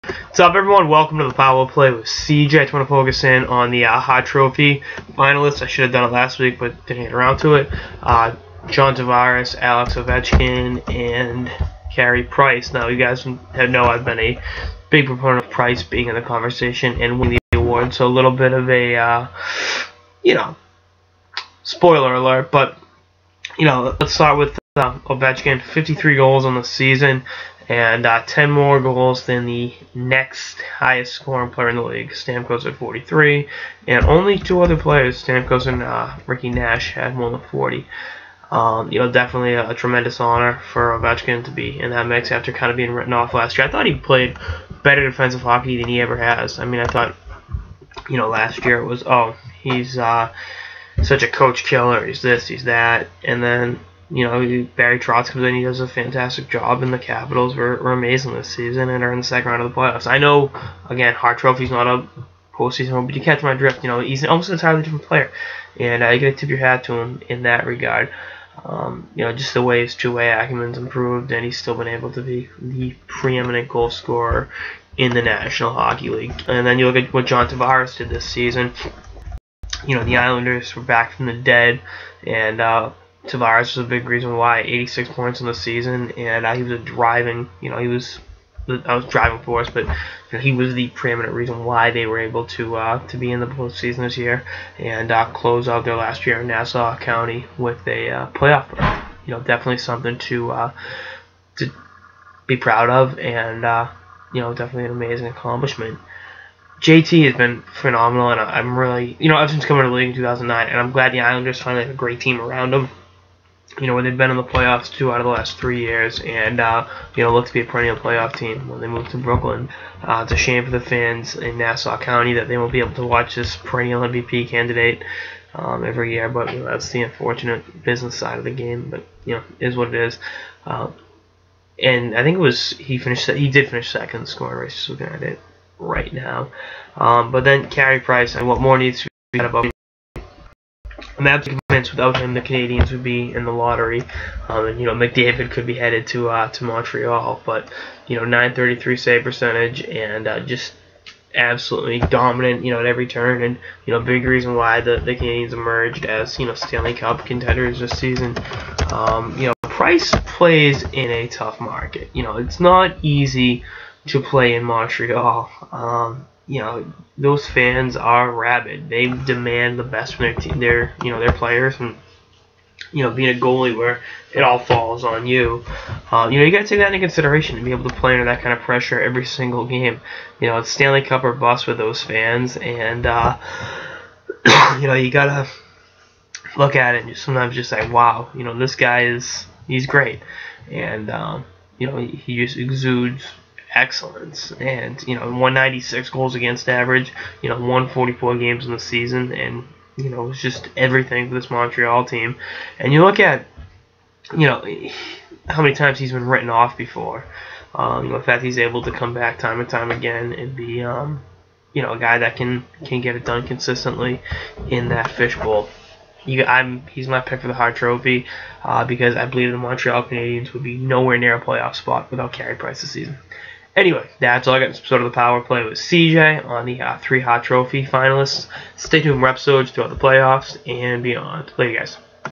What's up, everyone? Welcome to the Power Play with CJ. I just want to focus in on the Hart Trophy finalists. I should have done it last week, but didn't get around to it. John Tavares, Alex Ovechkin, and Carey Price. Now, you guys know I've been a big proponent of Price being in the conversation and winning the award, so a little bit of a, spoiler alert, but, let's start with Ovechkin. 53 goals on the season, and 10 more goals than the next highest scoring player in the league. Stamkos at 43, and only two other players, Stamkos and Ricky Nash, had more than 40. Definitely a tremendous honor for Ovechkin to be in that mix after kind of being written off last year. I thought he played better defensive hockey than he ever has. I mean, I thought, last year it was, he's such a coach killer, he's this, he's that, and then Barry Trotz comes in, he does a fantastic job, and the Capitals were amazing this season and are in the second round of the playoffs. I know, again, Hart Trophy's not a postseason, but you catch my drift. He's almost an entirely different player, and you got to tip your hat to him in that regard. Just the way his two-way acumen's improved, and he's still been able to be the preeminent goal scorer in the National Hockey League. And then you look at what John Tavares did this season. The Islanders were back from the dead, and Tavares was a big reason why. 86 points in the season, and he was a driving, I was driving force, but he was the preeminent reason why they were able to be in the postseason this year and close out their last year in Nassau County with a playoff berth. Definitely something to be proud of, and definitely an amazing accomplishment. JT has been phenomenal, and I'm really, ever since coming to the league in 2009, and I'm glad the Islanders finally have a great team around them. When they've been in the playoffs 2 out of the last 3 years, and look to be a perennial playoff team when they move to Brooklyn. It's a shame for the fans in Nassau County that they won't be able to watch this perennial MVP candidate every year, but that's the unfortunate business side of the game. But is what it is. And I think it was he did finish second in the scoring race. Just looking at it right now. But then Carey Price, and what more needs to be said about him. I'm absolutely convinced without him the Canadians would be in the lottery, and McDavid could be headed to Montreal, but 933 save percentage, and just absolutely dominant at every turn, and big reason why the Canadians emerged as Stanley Cup contenders this season. Price plays in a tough market. It's not easy to play in Montreal. Those fans are rabid. They demand the best from their team, their players, and being a goalie where it all falls on you. You got to take that into consideration to be able to play under that kind of pressure every single game. It's Stanley Cup or bust with those fans, and you gotta look at it and sometimes just say, wow, this guy he's great, and he just exudes excellence, and 196 goals against average, 144 games in the season, and it was just everything for this Montreal team. And you look at how many times he's been written off before. The fact he's able to come back time and time again and be a guy that can get it done consistently in that fishbowl. He's my pick for the Hart Trophy because I believe the Montreal Canadiens would be nowhere near a playoff spot without Carey Price this season. Anyway, that's all I got in this episode of the Power Play with CJ on the 3 Hart Trophy finalists. Stay tuned for episodes throughout the playoffs and beyond. Later, guys.